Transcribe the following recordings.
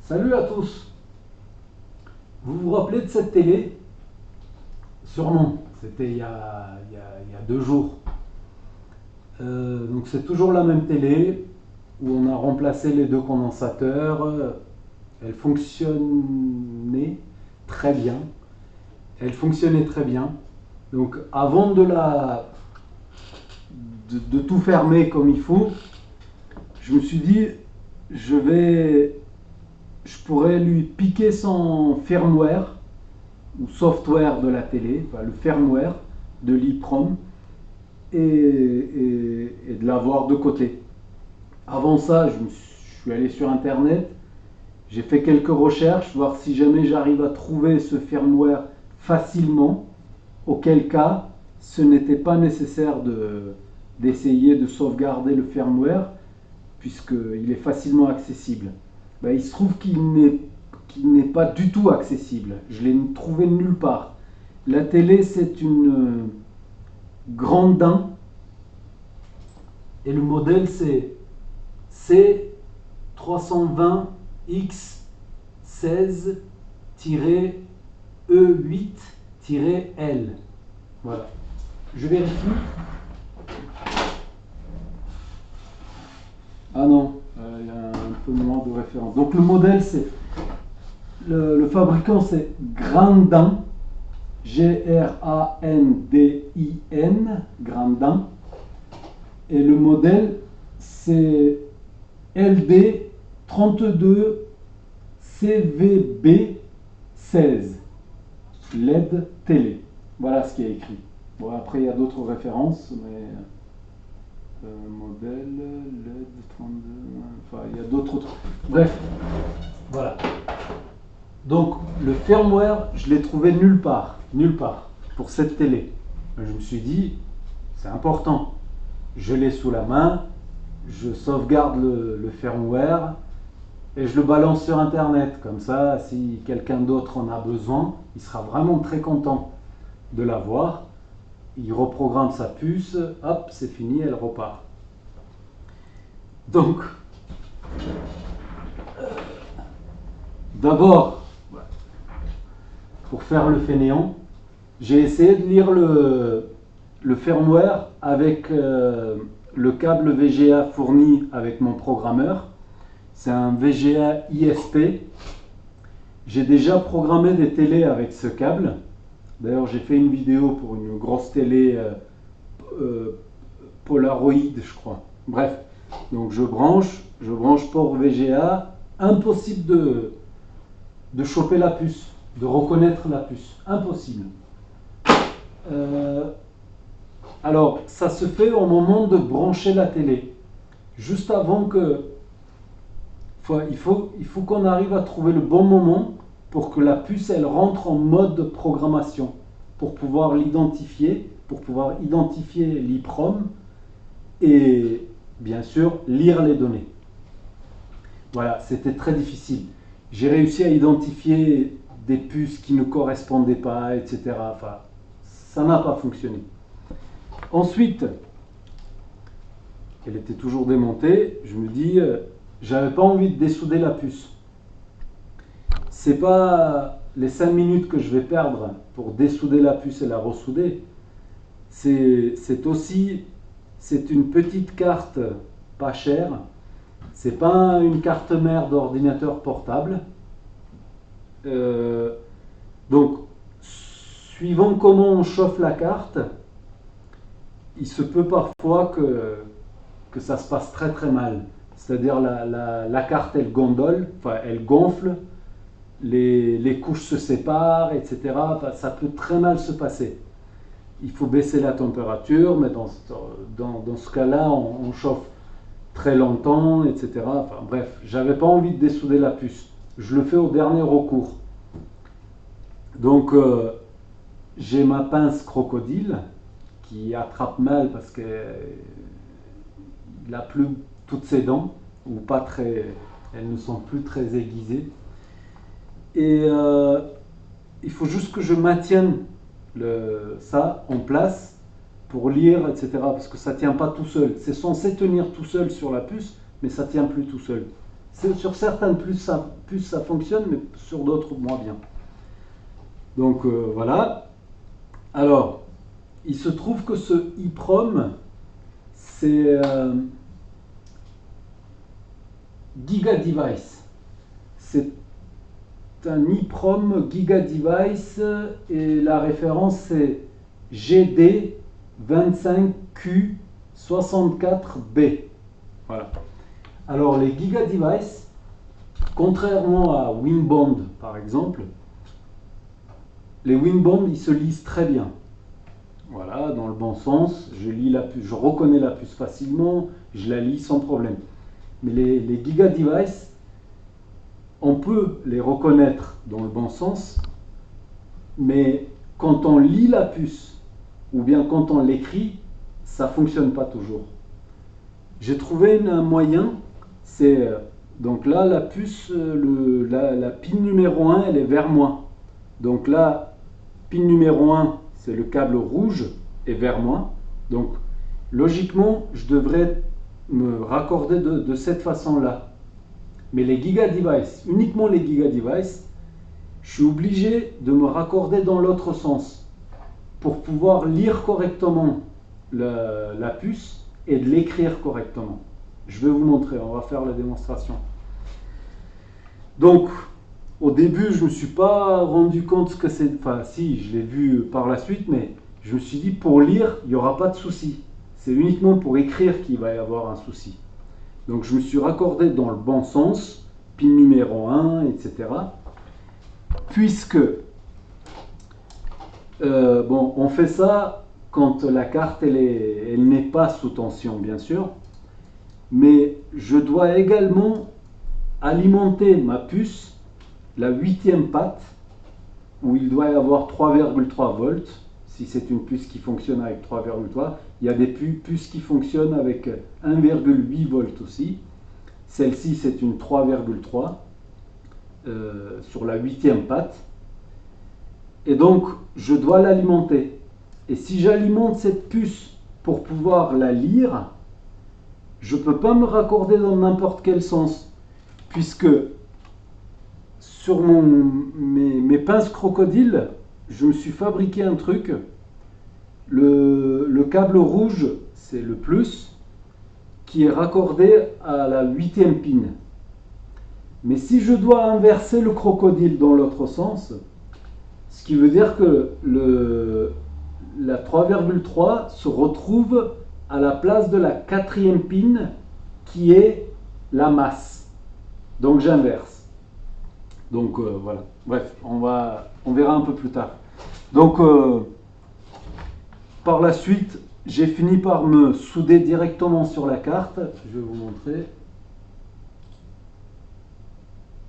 Salut à tous. Vous vous rappelez de cette télé? Sûrement, c'était il y a 2 jours. Donc c'est toujours la même télé où on a remplacé les deux condensateurs. Elle fonctionnait très bien. Elle fonctionnait très bien. Donc avant de tout fermer comme il faut, je me suis dit, je pourrais lui piquer son firmware ou software de la télé, enfin, le firmware de l'EEPROM et de l'avoir de côté. Avant ça, je suis allé sur internet, j'ai fait quelques recherches, voir si jamais j'arrive à trouver ce firmware facilement, auquel cas ce n'était pas nécessaire d'essayer de sauvegarder le firmware puisqu'il est facilement accessible. Ben, il se trouve qu'il n'est pas du tout accessible. Je l'ai trouvé nulle part. La télé, c'est une grande dent et le modèle c'est C320X16-E8-L. Voilà. Je vérifie. Ah non, il y a un peu moins de référence. Donc le modèle, c'est le fabricant, c'est Grandin, Grandin, Grandin, et le modèle, c'est LD32CVB16, LED télé. Voilà ce qui est écrit. Bon, après, il y a d'autres références, mais modèle LED 32, enfin, il y a d'autres trucs. Bref, voilà. Donc, le firmware, je l'ai trouvé nulle part, pour cette télé. Je me suis dit, c'est important. Je l'ai sous la main, je sauvegarde le firmware et je le balance sur internet. Comme ça, si quelqu'un d'autre en a besoin, il sera vraiment très content de l'avoir. Il reprogramme sa puce, hop, c'est fini, elle repart. Donc, d'abord, pour faire le fainéant, j'ai essayé de lire le firmware avec le câble VGA fourni avec mon programmeur. C'est un VGA ISP. J'ai déjà programmé des télés avec ce câble. D'ailleurs, j'ai fait une vidéo pour une grosse télé Polaroid, je crois. Bref, donc je branche port VGA. Impossible de choper la puce, de reconnaître la puce. Impossible. Alors, ça se fait au moment de brancher la télé. Juste avant que... Il faut qu'on arrive à trouver le bon moment pour que la puce, elle rentre en mode programmation, pour pouvoir l'identifier, pour pouvoir identifier l'EEPROM et, bien sûr, lire les données. Voilà, c'était très difficile. J'ai réussi à identifier des puces qui ne correspondaient pas, etc. Enfin, ça n'a pas fonctionné. Ensuite, elle était toujours démontée. Je me dis, j'avais pas envie de dessouder la puce. C'est pas les 5 minutes que je vais perdre pour dessouder la puce et la ressouder. C'est une petite carte pas chère. C'est pas une carte mère d'ordinateur portable. Donc, suivant comment on chauffe la carte, il se peut parfois que ça se passe très très mal. C'est-à-dire la carte elle gondole, enfin elle gonfle, les couches se séparent, etc. Enfin, ça peut très mal se passer. Il faut baisser la température, mais dans ce cas-là, on chauffe très longtemps, etc. Enfin bref, j'avais pas envie de dessouder la puce. Je le fais au dernier recours. Donc j'ai ma pince crocodile qui attrape mal parce qu'il n'a plus toutes ses dents, ou pas très, elles ne sont plus très aiguisées. Et il faut juste que je maintienne ça en place pour lire, etc. Parce que ça ne tient pas tout seul. C'est censé tenir tout seul sur la puce, mais ça ne tient plus tout seul. Sur certaines puces ça fonctionne, mais sur d'autres moins bien. Donc voilà. Alors, il se trouve que ce EEPROM, c'est Giga Device. C'est un EEPROM Giga Device et la référence c'est GD25Q64B. Voilà. Alors les Giga Device, contrairement à WinBond par exemple, les WinBond ils se lisent très bien. Voilà, dans le bon sens, je lis la puce, je reconnais la puce facilement, je la lis sans problème. Mais les Giga Device, on peut les reconnaître dans le bon sens, mais quand on lit la puce, ou bien quand on l'écrit, ça ne fonctionne pas toujours. J'ai trouvé un moyen, c'est donc là la puce, la pin numéro 1, elle est vers moi. Donc là, pin numéro 1, c'est le câble rouge et vers moi. Donc logiquement, je devrais me raccorder de cette façon-là. Mais les Giga Device, uniquement les Giga Device, je suis obligé de me raccorder dans l'autre sens pour pouvoir lire correctement la puce et de l'écrire correctement. Je vais vous montrer, on va faire la démonstration. Donc, au début, je ne me suis pas rendu compte que c'est... Enfin, si, je l'ai vu par la suite, mais je me suis dit, pour lire, il n'y aura pas de souci. C'est uniquement pour écrire qu'il va y avoir un souci. Donc, je me suis raccordé dans le bon sens, pin numéro 1, etc. Puisque, bon, on fait ça quand la carte, elle n'est pas sous tension, bien sûr. Mais je dois également alimenter ma puce, la 8e patte, où il doit y avoir 3,3 volts. Si c'est une puce qui fonctionne avec 3,3, il y a des puces qui fonctionnent avec 1,8 volts aussi. Celle-ci, c'est une 3,3 sur la 8e patte. Et donc, je dois l'alimenter. Et si j'alimente cette puce pour pouvoir la lire, je ne peux pas me raccorder dans n'importe quel sens, puisque sur mes pinces crocodiles, je me suis fabriqué un truc. Le câble rouge, c'est le plus, qui est raccordé à la 8e pin. Mais si je dois inverser le crocodile dans l'autre sens, ce qui veut dire que la 3,3 se retrouve à la place de la 4e pin qui est la masse. Donc j'inverse. Donc voilà. Bref, on verra un peu plus tard. Donc par la suite, j'ai fini par me souder directement sur la carte. Je vais vous montrer.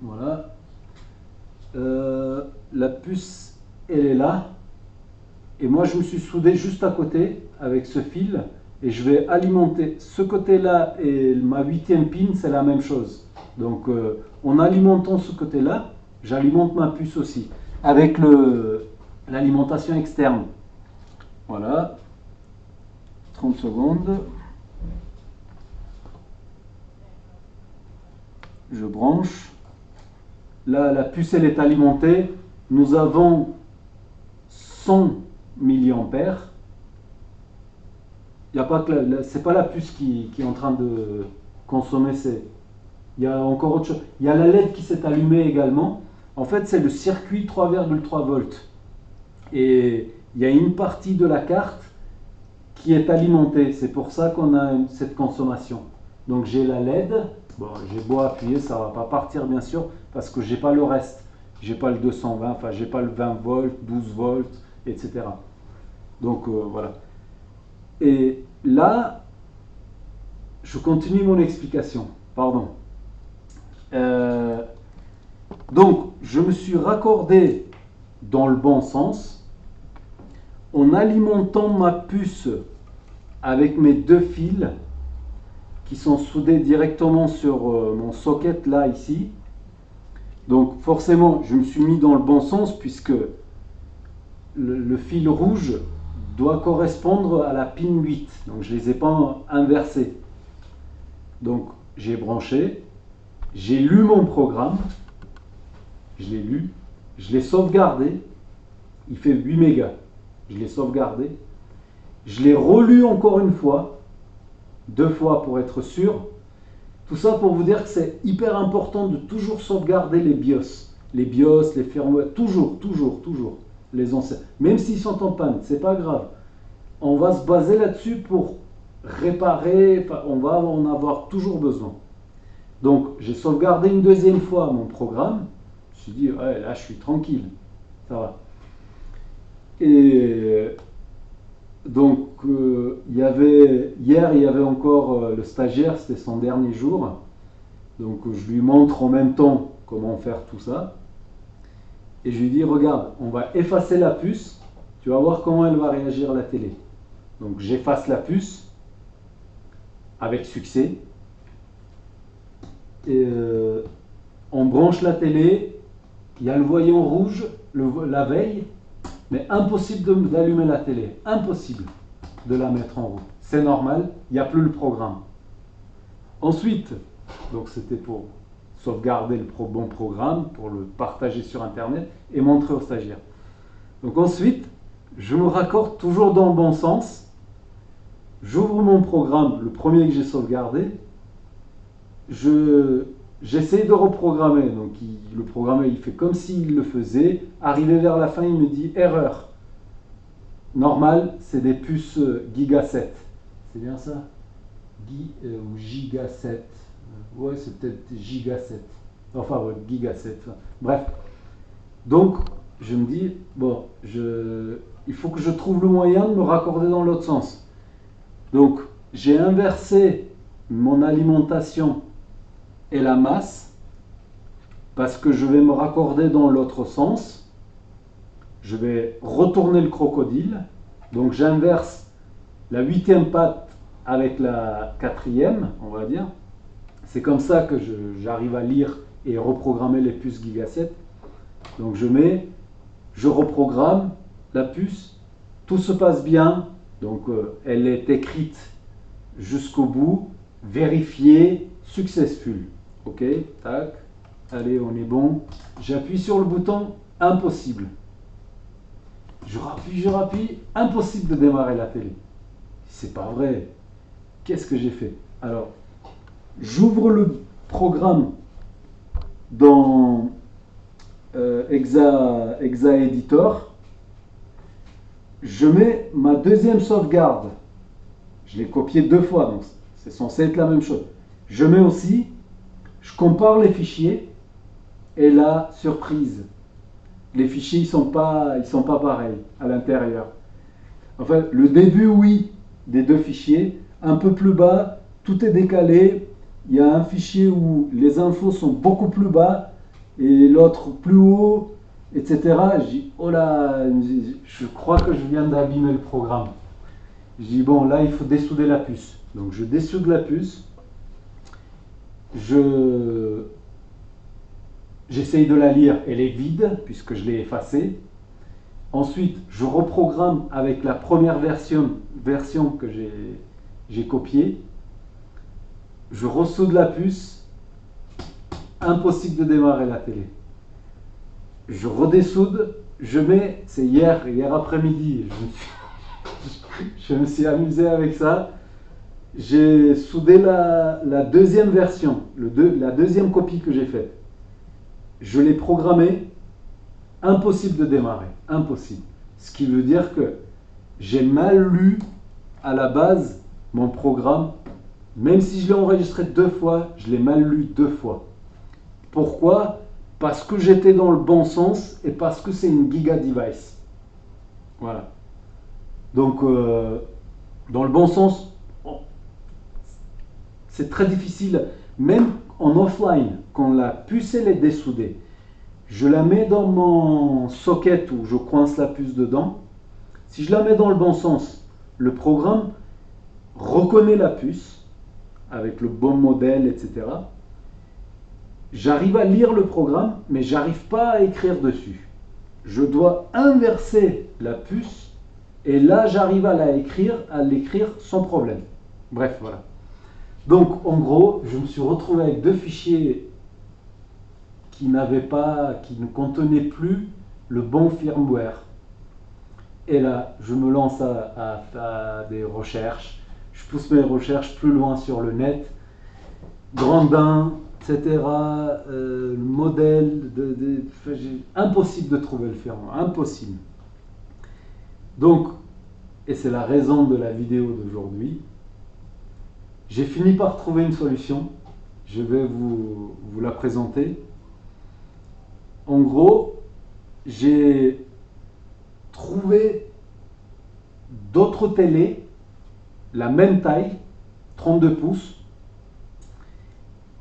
Voilà. La puce, elle est là. Et moi, je me suis soudé juste à côté avec ce fil. Et je vais alimenter ce côté-là et ma 8e pin, c'est la même chose. Donc, en alimentant ce côté-là, j'alimente ma puce aussi. Avec l'alimentation externe. Voilà. 30 secondes. Je branche. Là, la puce, elle est alimentée. Nous avons 100 milliampères. Il y a pas que c'est pas la puce qui est en train de consommer. Il y a encore autre chose. Il y a la LED qui s'est allumée également. En fait, c'est le circuit 3,3 volts. Et il y a une partie de la carte qui est alimentée. C'est pour ça qu'on a cette consommation. Donc j'ai la LED. Bon, j'ai beau appuyer, ça ne va pas partir bien sûr, parce que j'ai pas le reste. J'ai pas le 220, enfin j'ai pas le 20 volts, 12 volts, etc. Donc voilà. Et là, je continue mon explication. Pardon. Donc, je me suis raccordé dans le bon sens en alimentant ma puce avec mes deux fils qui sont soudés directement sur mon socket là, ici. Donc, forcément, je me suis mis dans le bon sens puisque le fil rouge doit correspondre à la pin 8. Donc, je ne les ai pas inversés. Donc, j'ai branché. J'ai lu mon programme, je l'ai lu, je l'ai sauvegardé, il fait 8 mégas, je l'ai sauvegardé, je l'ai relu encore une fois, 2 fois pour être sûr. Tout ça pour vous dire que c'est hyper important de toujours sauvegarder les BIOS. Les BIOS, les firmware, toujours, les anciens. Même s'ils sont en panne, c'est pas grave. On va se baser là-dessus pour réparer, on va en avoir toujours besoin. Donc j'ai sauvegardé une deuxième fois mon programme. Je me suis dit, ouais, là je suis tranquille, ça va. Et donc hier il y avait encore le stagiaire, c'était son dernier jour. Donc je lui montre en même temps comment faire tout ça. Et je lui dis, regarde, on va effacer la puce, tu vas voir comment elle va réagir à la télé. Donc j'efface la puce avec succès. Et on branche la télé, il y a le voyant rouge la veille, mais impossible d'allumer la télé, impossible de la mettre en route. C'est normal, il n'y a plus le programme. Ensuite, donc c'était pour sauvegarder le bon programme, pour le partager sur internet et montrer aux stagiaires. Donc ensuite, je me raccorde toujours dans le bon sens, j'ouvre mon programme, le premier que j'ai sauvegardé, j'essaie de reprogrammer, donc le programme il fait comme s'il le faisait, arrivé vers la fin il me dit erreur, normal c'est des puces Giga 7, c'est bien ça, ou Giga 7, ouais c'est peut-être Giga 7, enfin ouais, Giga 7, bref, donc je me dis bon, il faut que je trouve le moyen de me raccorder dans l'autre sens, donc j'ai inversé mon alimentation et la masse parce que je vais me raccorder dans l'autre sens, je vais retourner le crocodile, donc j'inverse la 8e patte avec la 4e, on va dire, c'est comme ça que j'arrive à lire et reprogrammer les puces Giga 7, donc je reprogramme la puce, tout se passe bien, donc elle est écrite jusqu'au bout, vérifiée, successful. Ok, tac, allez, on est bon. J'appuie sur le bouton, impossible. Je rappuie, impossible de démarrer la télé. C'est pas vrai. Qu'est-ce que j'ai fait? Alors, j'ouvre le programme dans Exa Editor. Je mets ma deuxième sauvegarde. Je l'ai copié 2 fois, donc c'est censé être la même chose. Je mets aussi, je compare les fichiers et la surprise. Les fichiers, ils sont pas pareils à l'intérieur. Enfin, le début, oui, des 2 fichiers. Un peu plus bas, tout est décalé. Il y a un fichier où les infos sont beaucoup plus bas et l'autre plus haut, etc. Je dis, oh là, je crois que je viens d'abîmer le programme. Je dis, bon, là, il faut dessouder la puce. Donc, je dessoude la puce. J'essaye de la lire, elle est vide puisque je l'ai effacée. Ensuite, je reprogramme avec la première version que j'ai copiée. Je ressoude la puce. Impossible de démarrer la télé. Je redessoude. Je mets, c'est hier après-midi, je me suis amusé avec ça. J'ai soudé la deuxième version, la deuxième copie que j'ai faite. Je l'ai programmée, impossible de démarrer, impossible. Ce qui veut dire que j'ai mal lu à la base mon programme, même si je l'ai enregistré 2 fois, je l'ai mal lu 2 fois. Pourquoi? Parce que j'étais dans le bon sens et parce que c'est une Giga device. Voilà. Donc, dans le bon sens, c'est très difficile, même en offline, quand la puce elle est dessoudée, je la mets dans mon socket où je coince la puce dedans. Si je la mets dans le bon sens, le programme reconnaît la puce avec le bon modèle, etc. J'arrive à lire le programme, mais j'arrive pas à écrire dessus. Je dois inverser la puce et là j'arrive à l'écrire sans problème. Bref, voilà. Donc en gros, je me suis retrouvé avec 2 fichiers qui ne contenait plus le bon firmware. Et là, je me lance à des recherches, je pousse mes recherches plus loin sur le net, Grandin, etc., modèle, impossible de trouver le firmware, impossible. Donc, et c'est la raison de la vidéo d'aujourd'hui, j'ai fini par trouver une solution, je vais vous la présenter. En gros, j'ai trouvé d'autres télés, la même taille, 32 pouces,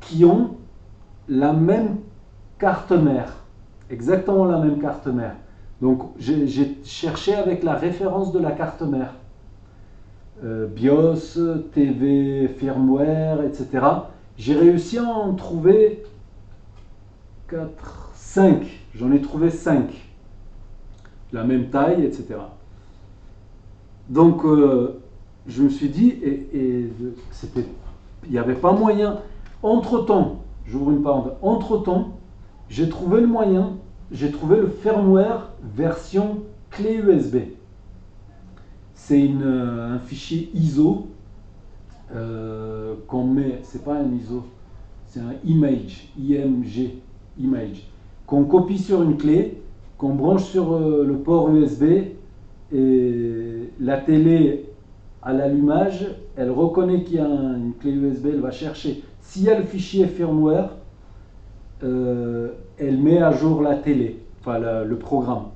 qui ont la même carte mère, exactement la même carte mère. Donc j'ai cherché avec la référence de la carte mère, BIOS, TV, firmware, etc. J'ai réussi à en trouver 4, 5, j'en ai trouvé 5, la même taille, etc. Donc je me suis dit, il n'y avait pas moyen. Entre-temps, j'ouvre une parenthèse, entre-temps, j'ai trouvé le moyen, j'ai trouvé le firmware version clé USB. C'est un fichier ISO qu'on met, c'est pas un ISO, c'est un image, image, qu'on copie sur une clé, qu'on branche sur le port USB, et la télé à l'allumage, elle reconnaît qu'il y a une clé USB, elle va chercher. S'il y a le fichier firmware, elle met à jour la télé, enfin le programme.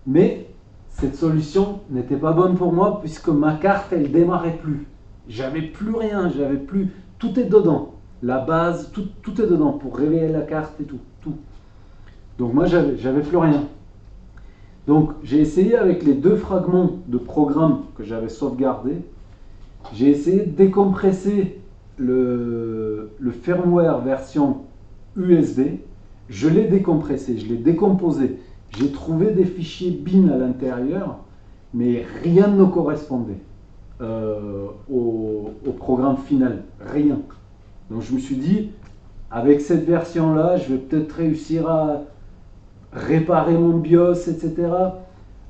Mais cette solution n'était pas bonne pour moi puisque ma carte, elle démarrait plus. J'avais plus rien, tout est dedans. La base, tout est dedans pour réveiller la carte et tout. Donc moi, j'avais plus rien. Donc j'ai essayé avec les 2 fragments de programme que j'avais sauvegardés, j'ai essayé de décompresser le firmware version USB, je l'ai décompressé, je l'ai décomposé, j'ai trouvé des fichiers bin à l'intérieur, mais rien ne correspondait au programme final, rien. Donc je me suis dit, avec cette version-là, je vais peut-être réussir à réparer mon BIOS, etc.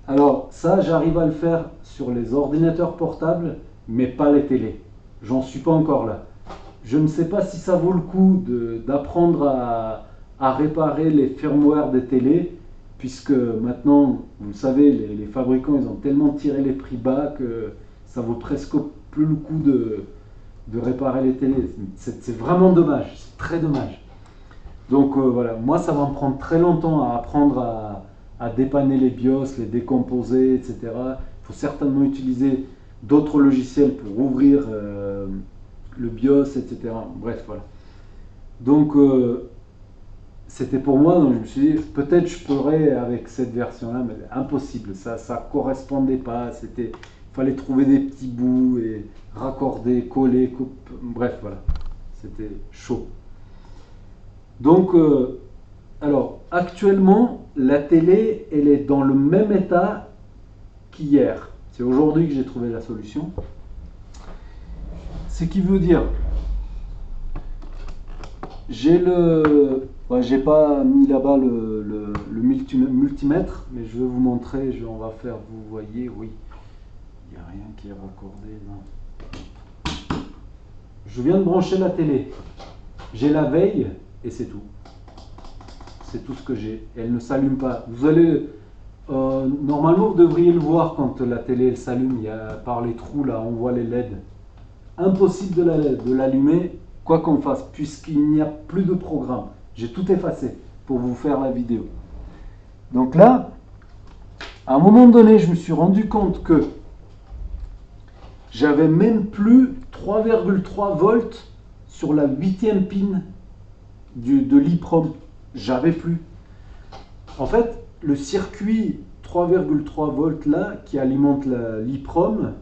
Alors ça, j'arrive à le faire sur les ordinateurs portables, mais pas les télés. J'en suis pas encore là. Je ne sais pas si ça vaut le coup d'apprendre à réparer les firmware des télés, puisque maintenant, vous le savez, les fabricants, ils ont tellement tiré les prix bas que ça vaut presque plus le coup de réparer les télés. C'est vraiment dommage, c'est très dommage. Donc voilà, moi ça va me prendre très longtemps à apprendre à dépanner les BIOS, les décomposer, etc. Il faut certainement utiliser d'autres logiciels pour ouvrir le BIOS, etc. Bref, voilà. Donc c'était pour moi, donc je me suis dit, peut-être je pourrais avec cette version-là, mais impossible, ça ne correspondait pas, il fallait trouver des petits bouts et raccorder, coller, bref, voilà, c'était chaud. Donc, alors, actuellement, la télé, elle est dans le même état qu'hier. C'est aujourd'hui que j'ai trouvé la solution. Ce qui veut dire, j'ai pas mis là-bas le multimètre, mais je vais vous montrer, on va faire, vous voyez, oui, il n'y a rien qui est raccordé, non. Je viens de brancher la télé, j'ai la veille, et c'est tout. C'est tout ce que j'ai. Elle ne s'allume pas. Vous allez, normalement, vous devriez le voir quand la télé elle s'allume. Par les trous là, on voit les LED. Impossible de l'allumer, quoi qu'on fasse, puisqu'il n'y a plus de programme. J'ai tout effacé pour vous faire la vidéo. Donc là, à un moment donné, je me suis rendu compte que j'avais même plus 3,3 volts sur la 8e pin de l'EEPROM. J'avais plus. En fait, le circuit 3,3 volts là qui alimente l'EEPROM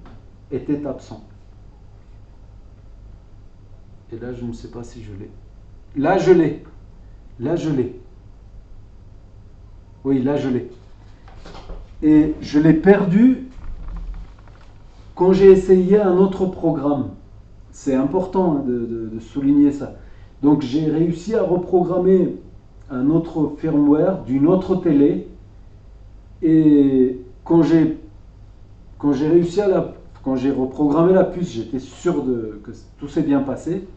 était absent. Et là, je ne sais pas si je l'ai. Là, je l'ai. Là, je l'ai. Oui, là, je l'ai. Et je l'ai perdu quand j'ai essayé un autre programme. C'est important de souligner ça. Donc, j'ai réussi à reprogrammer un autre firmware d'une autre télé. Et quand j'ai réussi quand j'ai reprogrammé la puce, j'étais sûr que tout s'est bien passé.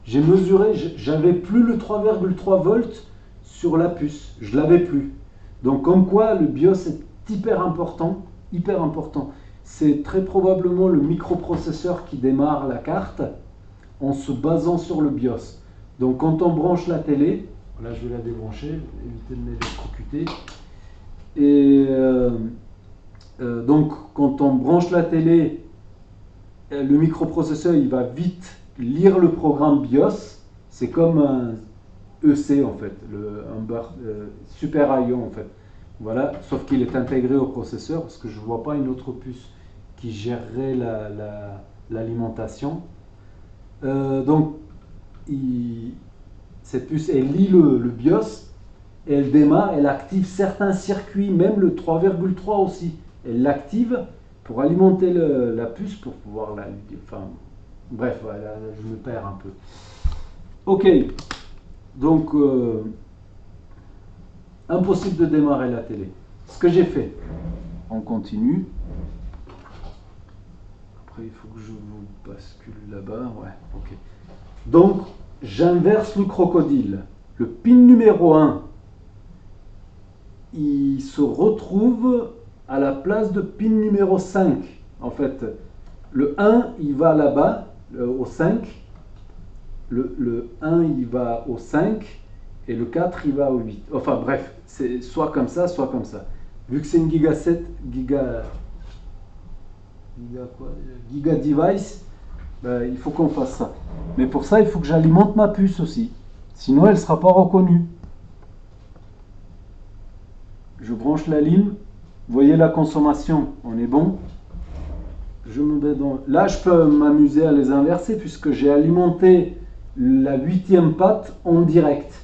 J'ai mesuré, j'avais plus le 3,3 volts sur la puce, je l'avais plus. Donc comme quoi le BIOS est hyper important, hyper important. C'est très probablement le microprocesseur qui démarre la carte en se basant sur le BIOS. Donc quand on branche la télé, là je vais la débrancher, éviter de m'électrocuter. Et donc quand on branche la télé, le microprocesseur il va vite lire le programme BIOS. C'est comme un EC en fait, Super IO en fait. Voilà, sauf qu'il est intégré au processeur parce que je ne vois pas une autre puce qui gérerait l'alimentation. Donc cette puce elle lit le BIOS et elle démarre, elle active certains circuits, même le 3,3 aussi. Elle l'active pour alimenter la puce pour pouvoir la. Enfin, bref, voilà, je me perds un peu. Ok, donc impossible de démarrer la télé. Ce que j'ai fait, on continue. Après, il faut que je vous bascule là-bas. Ouais, ok. Donc, j'inverse le crocodile. Le pin numéro 1, il se retrouve à la place de pin numéro 5. En fait, le 1, il va là-bas, au 5. Le 1, il va au 5. Et le 4, il va au 8. Enfin bref, c'est soit comme ça, soit comme ça. Vu que c'est une Giga 7, Giga device, ben, il faut qu'on fasse ça. Mais pour ça, il faut que j'alimente ma puce aussi. Sinon, elle ne sera pas reconnue. Je branche la ligne. Vous voyez la consommation, on est bon. Je me mets dans... Là, je peux m'amuser à les inverser puisque j'ai alimenté la 8e patte en direct.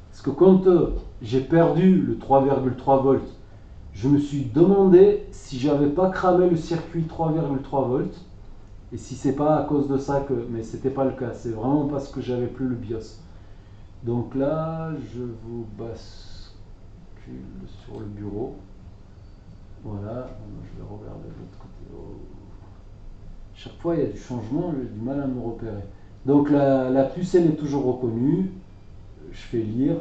Parce que quand j'ai perdu le 3,3 volts, je me suis demandé si j'avais pas cramé le circuit 3,3 volts et si c'est pas à cause de ça que. Mais c'était pas le cas, c'est vraiment parce que j'avais plus le BIOS. Donc là, je vous bascule sur le bureau. Voilà, je vais regarder de l'autre côté. Oh. Chaque fois, il y a du changement, j'ai du mal à me repérer. Donc la puce, elle est toujours reconnue. Je fais lire.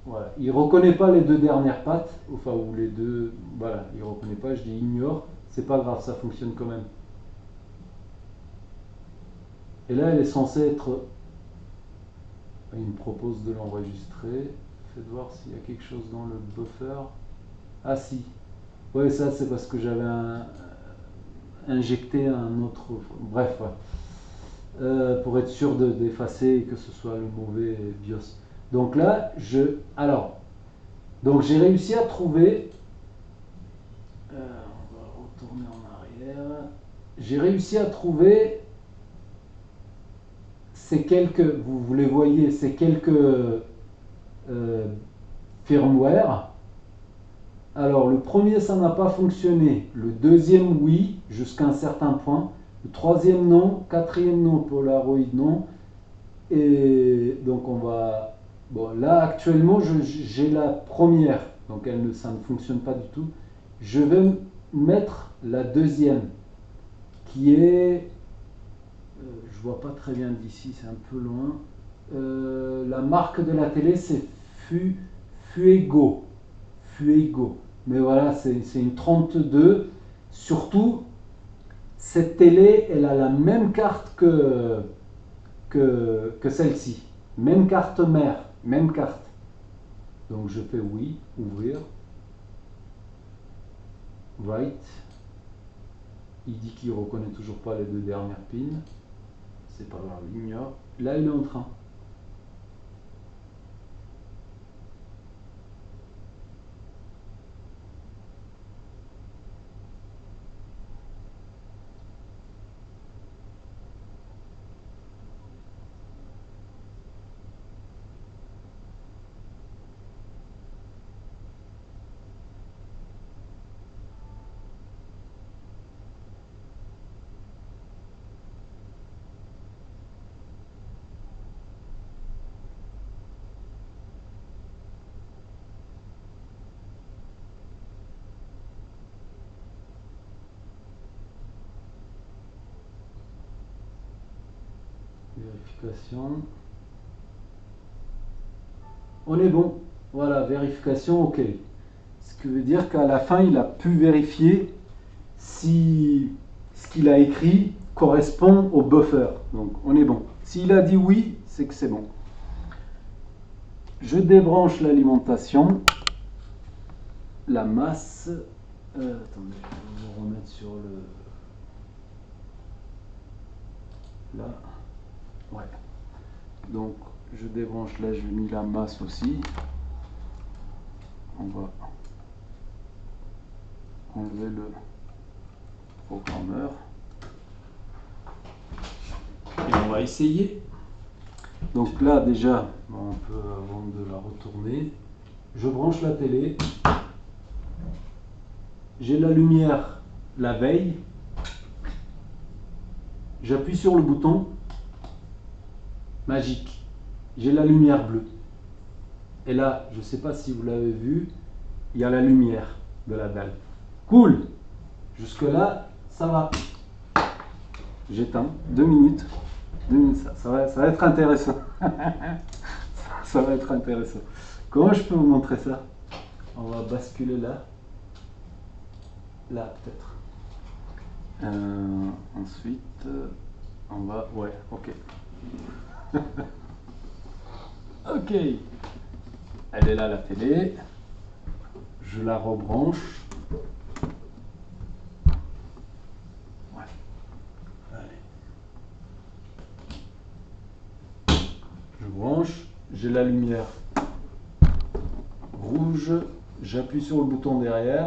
Voilà. Il ne reconnaît pas les deux dernières pattes, enfin, ou les deux. Voilà, il ne reconnaît pas, je dis ignore. C'est pas grave, ça fonctionne quand même. Et là, elle est censée être. Il me propose de l'enregistrer. Faites voir s'il y a quelque chose dans le buffer. Ah, si. Ouais, ça, c'est parce que j'avais injecté un autre. Bref, ouais. Pour être sûr d'effacer et que ce soit le mauvais BIOS. Donc là, donc j'ai réussi à trouver. On va retourner en arrière. J'ai réussi à trouver ces quelques, vous les voyez, ces quelques firmware. Alors le premier, ça n'a pas fonctionné. Le deuxième, oui, jusqu'à un certain point. Le troisième, non. Quatrième, non. Polaroid, non. Et donc on va. Bon, là actuellement, j'ai la première. Donc ça ne fonctionne pas du tout. Je vais mettre la deuxième, qui est. Je vois pas très bien d'ici, c'est un peu loin. La marque de la télé, c'est Fuego. Fuego. Mais voilà, c'est une 32. Surtout, cette télé, elle a la même carte que celle-ci. Même carte mère, même carte. Donc je fais oui, ouvrir. Right. Il dit qu'il ne reconnaît toujours pas les deux dernières pins. C'est pas grave, il ignore. Là, il est en train. vérification. On est bon. Voilà, vérification, ok. Ce qui veut dire qu'à la fin, il a pu vérifier si ce qu'il a écrit correspond au buffer. Donc, on est bon. S'il a dit oui, c'est que c'est bon. Je débranche l'alimentation. La masse. Attendez, je vais me remettre sur le. Là. Ouais. Donc, je débranche là, je mis la masse aussi. On va enlever le programmeur. Et on va essayer. Donc là, déjà, on peut, avant de la retourner, je branche la télé. J'ai la lumière la veille. J'appuie sur le bouton. Magique. J'ai la lumière bleue. Et là, je ne sais pas si vous l'avez vu, il y a la lumière de la dalle. Cool. Jusque-là, ça va. J'éteins. 2 minutes. 2 minutes, ça va être intéressant. Ça va être intéressant. Comment je peux vous montrer ça? On va basculer là. Là, peut-être. Ensuite, on va... Ouais, ok. Ok. Elle est là, la télé. Je la rebranche. Ouais. Allez. Je branche. J'ai la lumière rouge. J'appuie sur le bouton derrière.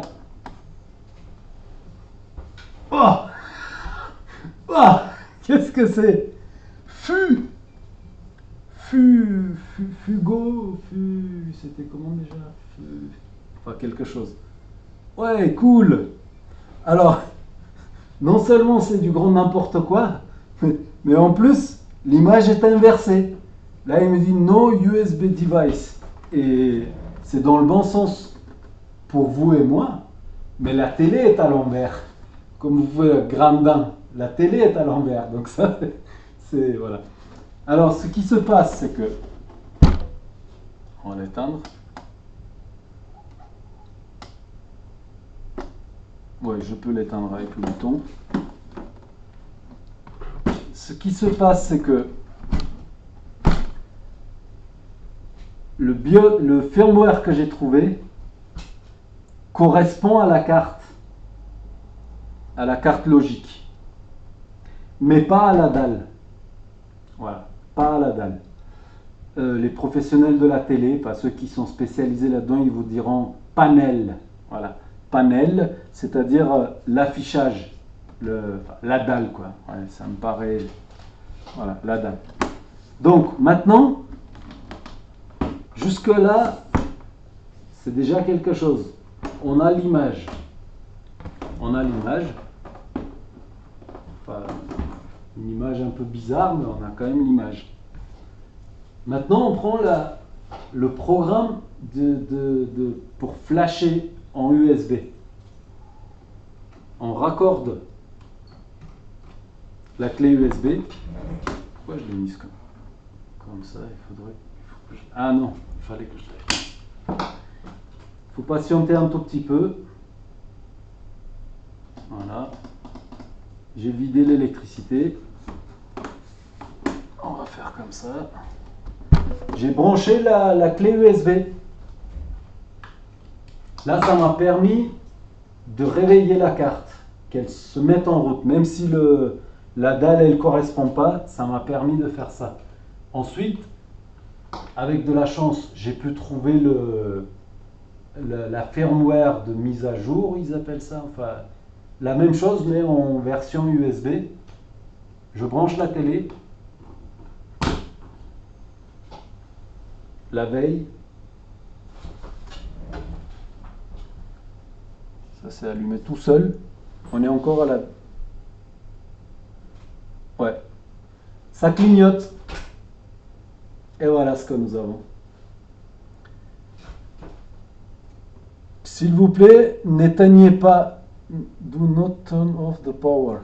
Oh! Oh! Qu'est-ce que c'est? Fugo, c'était comment déjà? Enfin, quelque chose. Ouais, cool. Alors, non seulement c'est du grand n'importe quoi, mais en plus, l'image est inversée. Là, il me dit no USB device. Et c'est dans le bon sens pour vous et moi, mais la télé est à l'envers. Comme vous pouvez, grandin, la télé est à l'envers. Donc ça, c'est voilà. Alors, ce qui se passe, c'est que on va l'éteindre. Oui, je peux l'éteindre avec le bouton. Ce qui se passe, c'est que le firmware que j'ai trouvé correspond à la carte logique, mais pas à la dalle. Voilà, pas à la dalle. Les professionnels de la télé, pas ceux qui sont spécialisés là-dedans, ils vous diront panel. Voilà, panel, c'est-à-dire l'affichage, la dalle, quoi. Ouais, ça me paraît. Voilà, la dalle. Donc maintenant, jusque-là, c'est déjà quelque chose. On a l'image. On a l'image. Enfin, une image un peu bizarre, mais on a quand même l'image. Maintenant, on prend le programme pour flasher en USB. On raccorde la clé USB. Pourquoi je l'ai mise comme ça? Ah non, il fallait que je l'aille. Il faut patienter un tout petit peu. Voilà. J'ai vidé l'électricité. On va faire comme ça. J'ai branché la clé USB. Là, ça m'a permis de réveiller la carte, qu'elle se mette en route. Même si la dalle, elle ne correspond pas, ça m'a permis de faire ça. Ensuite, avec de la chance, j'ai pu trouver la firmware de mise à jour, ils appellent ça. Enfin, la même chose, mais en version USB. Je branche la télé. La veille. Ça s'est allumé tout seul. On est encore à la... Ouais. Ça clignote. Et voilà ce que nous avons. S'il vous plaît, n'éteignez pas. Do not turn off the power.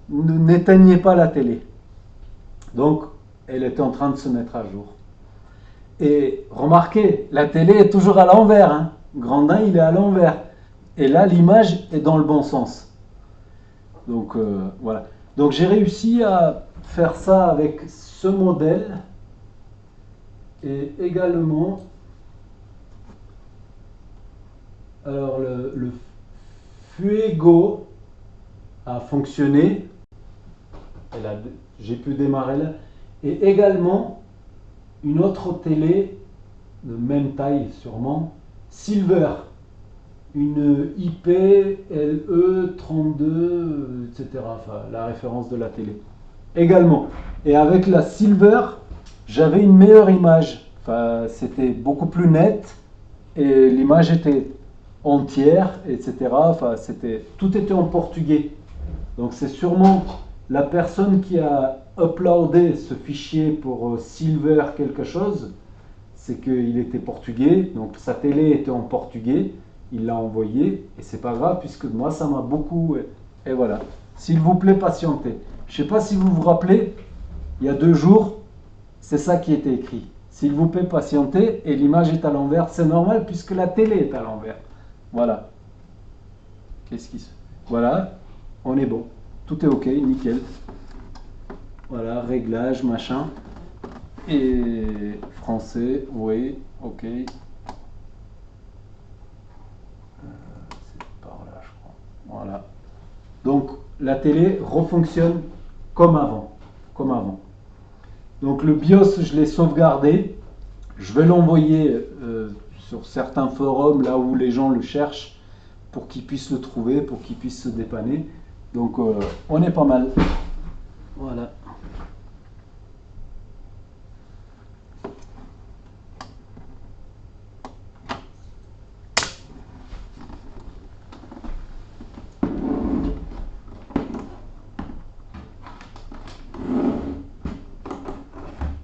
N'éteignez pas la télé. Donc, elle était en train de se mettre à jour. Et remarquez, la télé est toujours à l'envers, hein. Grandin, il est à l'envers. Et là, l'image est dans le bon sens. Donc voilà. Donc j'ai réussi à faire ça avec ce modèle. Et également, alors le Fuego a fonctionné. J'ai pu démarrer là. Et également, une autre télé de même taille sûrement, Silver, une IP LE32, etc. Enfin, la référence de la télé. Également. Et avec la Silver, j'avais une meilleure image. Enfin, c'était beaucoup plus net et l'image était entière, etc. Enfin, tout était en portugais. Donc c'est sûrement la personne qui a uploadé ce fichier pour Silver quelque chose, c'est qu'il était portugais, donc sa télé était en portugais, il l'a envoyé, et c'est pas grave, puisque moi ça m'a beaucoup... Et voilà. S'il vous plaît, patientez. Je sais pas si vous vous rappelez, il y a 2 jours, c'est ça qui était écrit. S'il vous plaît, patientez, et l'image est à l'envers, c'est normal, puisque la télé est à l'envers. Voilà. Qu'est-ce qui se... Voilà, on est bon. Tout est ok, nickel. Voilà, réglage, machin. Et français, oui, ok. C'est par là, je crois. Voilà. Donc, la télé refonctionne comme avant. Comme avant. Donc, le BIOS, je l'ai sauvegardé. Je vais l'envoyer sur certains forums, là où les gens le cherchent, pour qu'ils puissent le trouver, pour qu'ils puissent se dépanner. Donc, on est pas mal. Voilà.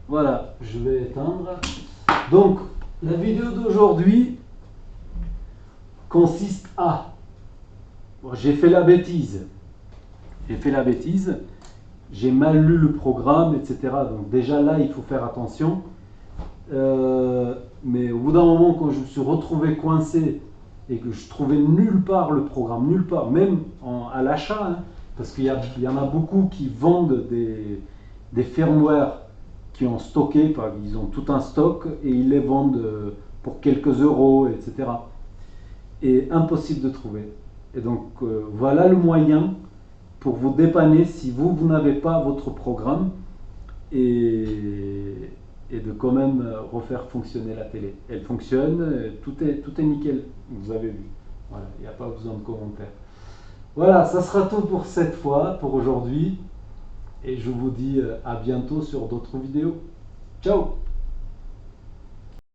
Voilà, je vais éteindre. Donc, la vidéo d'aujourd'hui consiste à... Bon, j'ai fait la bêtise. J'ai mal lu le programme, etc. Donc déjà là, il faut faire attention. Mais au bout d'un moment, quand je me suis retrouvé coincé et que je trouvais nulle part le programme, nulle part, même à l'achat, hein, parce qu'il y en a beaucoup qui vendent des firmware qui ont stocké, ils ont tout un stock et ils les vendent pour quelques euros, etc. Et impossible de trouver. Et donc voilà le moyen pour vous dépanner si vous n'avez pas votre programme et de quand même refaire fonctionner la télé. Elle fonctionne, tout est nickel, vous avez vu. Voilà, il n'y a pas besoin de commentaires. Voilà, ça sera tout pour cette fois, pour aujourd'hui. Et je vous dis à bientôt sur d'autres vidéos. Ciao!